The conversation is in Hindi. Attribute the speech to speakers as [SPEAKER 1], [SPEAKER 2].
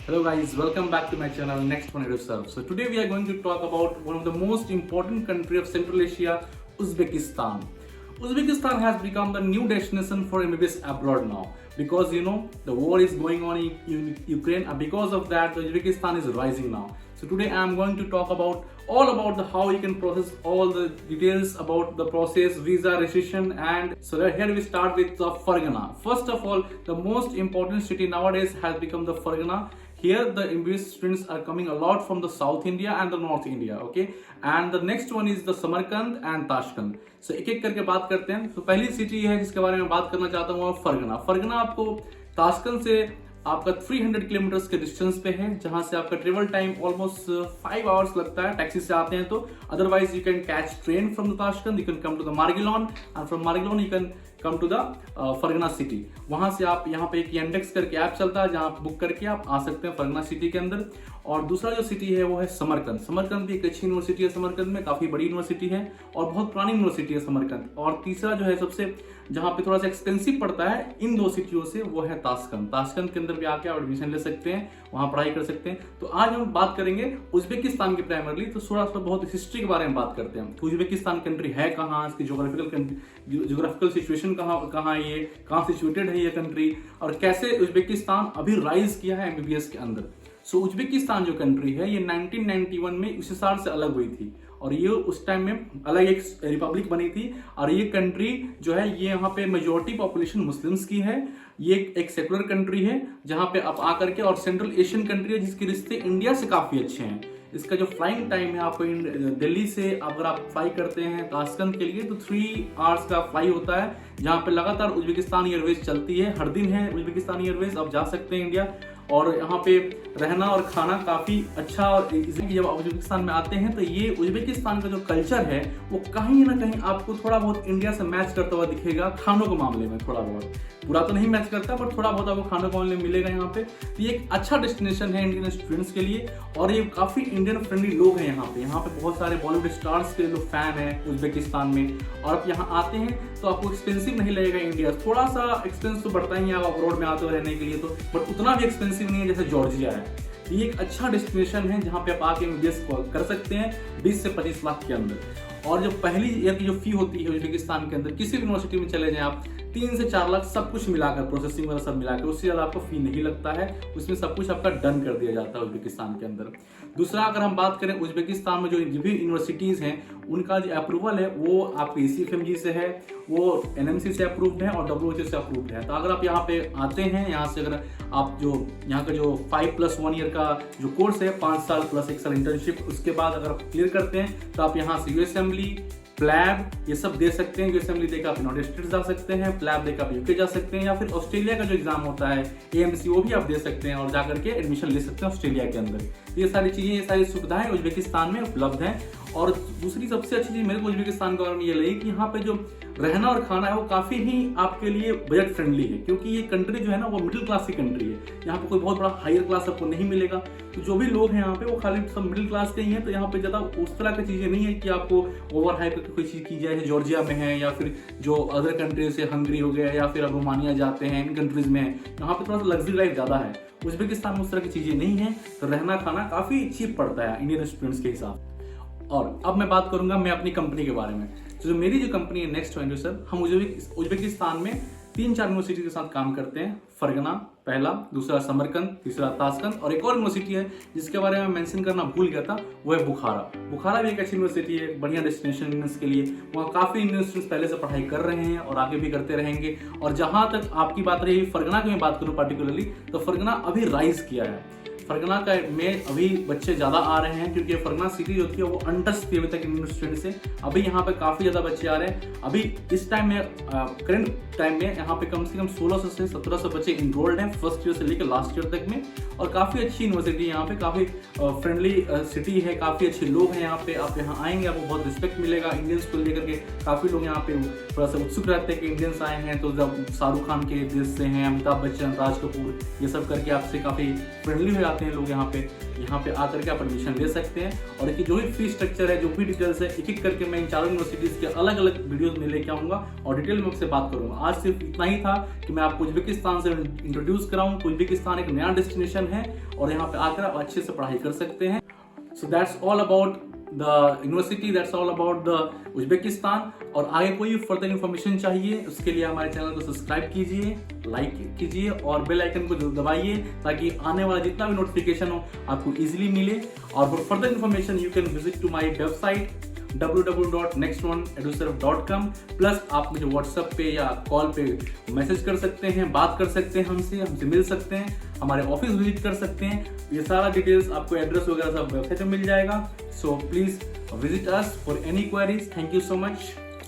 [SPEAKER 1] Hello guys, welcome back to my channel Next One Reserve. So today we are going to talk about one of the most important country of Central Asia, Uzbekistan. Uzbekistan has become the new destination for MBBS abroad now because the war is going on in Ukraine, and because of that the Uzbekistan is rising now. So today I am going to talk about all about how you can process all the details about the process, visa, registration, and so here we start with the Fargana. First of all, the most important city nowadays has become the Fargana. Here the MBBS students are coming a lot from the South India and the North India, okay? And the next one is the Samarkand and Tashkent. So एक एक करके बात करते हैं. तो पहली सिटी है जिसके बारे में बात करना चाहता हूँ वो फरगना. फरगना आपको ताशकंद से आपका 300 किलोमीटर के डिस्टेंस पे है, जहां से आपका ट्रेवल टाइम ऑलमोस्ट 5 आवर्स लगता है टैक्सी से आते हैं तो. Otherwise you can catch train from the Tashkent, you can come to the Margilan, and from Margilan you can come to the Fergana city. वहां से आप यहाँ पे एक यांडेक्स करके ऐप चलता है जहां आप बुक करके आप आ सकते हैं फरगना सिटी के अंदर. और दूसरा जो सिटी है वो है समरकंद. समरकंद भी एक अच्छी यूनिवर्सिटी है. समरकंद में काफी बड़ी यूनिवर्सिटी है और बहुत पुरानी यूनिवर्सिटी है समरकंद. और तीसरा जो है सबसे जहां पे थोड़ा सा एक्सपेंसिव पड़ता है इन दो सिटियों से वो है ताशकंद. ताशकंद के अंदर भी आके आप एडमिशन ले सकते हैं, वहां पढ़ाई कर सकते हैं. तो आज हम बात करेंगे उज्बेकिस्तान की प्राइमरली. तो थोड़ा सा बहुत हिस्ट्री के बारे में बात करते हैं. उज्बेकिस्तान कंट्री है कहाँ, इसकी जोग्राफिकल सिचुएशन कहाँ है, ये कहाँ सिचुएटेड है ये कंट्री, और कैसे उज्बेकिस्तान अभी राइज किया है एमबीबीएस के अंदर. सो उज्बेकिस्तान जो कंट्री है ये 1991 में उस साल से अलग हुई थी और ये उस टाइम में अलग एक रिपब्लिक बनी थी. और ये कंट्री जो है ये यहाँ पे मेजोरिटी पॉपुलेशन मुस्लिम्स की है. ये एक सेकुलर कंट्री है जहाँ पे आप आकर के, और सेंट्रल एशियन कंट्री है जिसके रिश्ते इंडिया से काफी अच्छे हैं. इसका जो फ्लाइंग टाइम है आपको दिल्ली से अगर आप फ्लाई करते हैं ताशकंद के लिए तो 3 आवर्स का फ्लाई होता है, जहाँ पे लगातार उज्बेकिस्तान एयरवेज चलती है. हर दिन है उज्बेकिस्तान एयरवेज, आप जा सकते हैं इंडिया. और यहाँ पे रहना और खाना काफी अच्छा. और इसलिए जब आप उज्बेकिस्तान में आते हैं तो ये उज्बेकिस्तान का जो कल्चर है वो कहीं ना कहीं आपको थोड़ा बहुत इंडिया से मैच करता हुआ दिखेगा खानों के मामले में. थोड़ा बहुत, पूरा तो नहीं मैच करता पर थोड़ा बहुत आपको खानों के मामले में मिलेगा यहाँ पे. तो ये एक अच्छा डेस्टिनेशन है इंडियन स्टूडेंट्स के लिए और ये काफी इंडियन फ्रेंडली लोग हैं यहाँ पे. यहाँ पे बहुत सारे बॉलीवुड स्टार्स के लोग फैन हैं उज्बेकिस्तान में. और आप यहाँ आते हैं तो आपको एक्सपेंसिव नहीं लगेगा इंडिया. थोड़ा सा एक्सपेंस तो बढ़ता ही है आप अब्रॉड में आते हो रहने के लिए तो, बट उतना भी एक्सपेंसिव नहीं है जैसे जॉर्जिया है. ये एक अच्छा डेस्टिनेशन है जहाँ पे आप आके एमबीबीएस कर सकते हैं 20 से 25 लाख के अंदर. और जो पहली ईयर की जो फी होती है उज्बेकिस्तान के अंदर, किसी भी यूनिवर्सिटी में चले जाएं आप, 3 से 4 लाख सब कुछ मिलाकर, प्रोसेसिंग वगैरह सब मिलाकर, उससे ज़्यादा आपको फी नहीं लगता है. उसमें सब कुछ आपका डन कर दिया जाता है उज्बेकिस्तान के अंदर. दूसरा अगर हम बात करें उज्बेकिस्तान में जो भी यूनिवर्सिटीज़ हैं उनका जो अप्रूवल है वो आपके ECFMG से है, वो NMC से अप्रूव्ड है और WHO से अप्रूव्ड है. तो अगर आप यहाँ पे आते हैं, यहाँ से अगर आप जो यहाँ का जो 5+1 ईयर का जो कोर्स है, 5 साल प्लस 1 साल इंटर्नशिप, उसके बाद अगर आप क्लियर करते हैं तो आप यहाँ से USMLE, प्लैब ये सब दे सकते हैं. USMLE देकर आप यूनाइटेड स्टेट्स जा सकते हैं, प्लैब देकर आप UK जा सकते हैं, या फिर ऑस्ट्रेलिया का जो एग्जाम होता है AMC वो भी आप दे सकते हैं और जाकर के एडमिशन ले सकते हैं ऑस्ट्रेलिया के अंदर. ये सारी चीज़ें, ये सारी सुविधाएं उज्बेकिस्तान में उपलब्ध हैं. और दूसरी सबसे अच्छी चीज़ मेरे को उज्बेकिस्तान के बारे में ये लगी कि यहाँ पे जो रहना और खाना है वो काफ़ी ही आपके लिए बजट फ्रेंडली है, क्योंकि ये कंट्री जो है ना वो मिडिल क्लास की कंट्री है. यहाँ पे कोई बहुत बड़ा हायर क्लास आपको नहीं मिलेगा. तो जो भी लोग हैं यहाँ पे वो खाली सब मिडिल क्लास के ही हैं. तो यहाँ पे ज़्यादा उस तरह की चीज़ें नहीं है कि आपको ओवर हाइप करके कोई चीज़ की जाए जैसे जॉर्जिया में है, या फिर जो अदर कंट्रीज से हंगरी हो गया, या फिर आप रोमानिया जाते हैं, इन कंट्रीज में यहाँ पे थोड़ा सा लग्जरी लाइफ ज़्यादा है. उज्बेकिस्तान में उस तरह की चीज़ें नहीं है, तो रहना खाना काफ़ी चीप पड़ता है इंडियन स्टूडेंट्स के हिसाब. और अब मैं बात करूंगा मैं अपनी कंपनी के बारे में. तो जो मेरी जो कंपनी है नेक्स्ट वन सर, हम उज्बेकिस्तान में 3-4 यूनिवर्सिटी के साथ काम करते हैं. फरगना पहला, दूसरा समरकंद, तीसरा ताशकंद, और एक और यूनिवर्सिटी है जिसके बारे में मेंशन करना भूल गया था, वो है बुखारा. बुखारा भी एक अच्छी यूनिवर्सिटी है, बढ़िया डेस्टिनेशन के लिए. वहाँ काफ़ी इंडियन स्टूडेंट्स पहले से पढ़ाई कर रहे हैं और आगे भी करते रहेंगे. और जहाँ तक आपकी बात रही फरगना की मैं बात करूँ पर्टिकुलरली, तो फरगना अभी राइज किया है. फरगना का में अभी बच्चे ज़्यादा आ रहे हैं क्योंकि फरगना सिटी जो थी वो अनटच थी अभी तक इंडियन स्टूडेंट से. अभी यहाँ पे काफ़ी ज़्यादा बच्चे आ रहे हैं. अभी इस टाइम में करंट टाइम में यहाँ पे कम से कम 1600 से 1700 बच्चे इनरोल्ड हैं फर्स्ट ईयर से लेकर लास्ट ईयर तक में. और काफ़ी अच्छी यूनिवर्सिटी यहाँ पे, काफ़ी फ्रेंडली सिटी है, काफ़ी अच्छे लोग हैं यहाँ पे. आप यहाँ आएंगे आपको बहुत रिस्पेक्ट मिलेगा. इंडियंस को लेकर के काफ़ी लोग यहाँ पे थोड़ा सा उत्सुक रहते हैं कि इंडियंस आए हैं तो जब शाहरुख खान के देश से हैं, अमिताभ बच्चन, राज कपूर, ये सब करके आपसे काफ़ी फ्रेंडली हो जाते आते हैं लोग यहाँ पे आकर के आप एडमिशन ले सकते हैं। और देखिए जो भी फीस स्ट्रक्चर है, जो भी डिटेल्स है, एक एक करके मैं इन चारों यूनिवर्सिटीज़ के अलग अलग वीडियोज़ में लेके आऊँगा और डिटेल में आपसे बात करूँगा। आज सिर्फ इतना ही था कि मैं आपको उज्बेकिस्तान से इंट्रोड्यूस कराऊँ। उज्बेकिस्तान एक नया डेस्टिनेशन है और यहाँ पे आकर आप अच्छे से पढ़ाई कर सकते हैं। So that's all about the university, that's all about the Uzbekistan. और आगे कोई फर्दर इन्फॉर्मेशन चाहिए उसके लिए हमारे चैनल को सब्सक्राइब कीजिए, लाइक कीजिए और बेल आइकन को दबाइए ताकि आने वाला जितना भी नोटिफिकेशन हो आपको इजीली मिले। और for further information you can visit to my website www.nextoneeduserve.com। Plus आप मुझे व्हाट्सएप पे या कॉल पे मैसेज कर सकते हैं, बात कर सकते हैं, हमसे मिल सकते हैं, हमारे ऑफिस विजिट कर सकते हैं। ये सारा डिटेल्स आपको एड्रेस वगैरह सब वेबसाइट में मिल जाएगा। So please visit us for any queries. Thank you so much.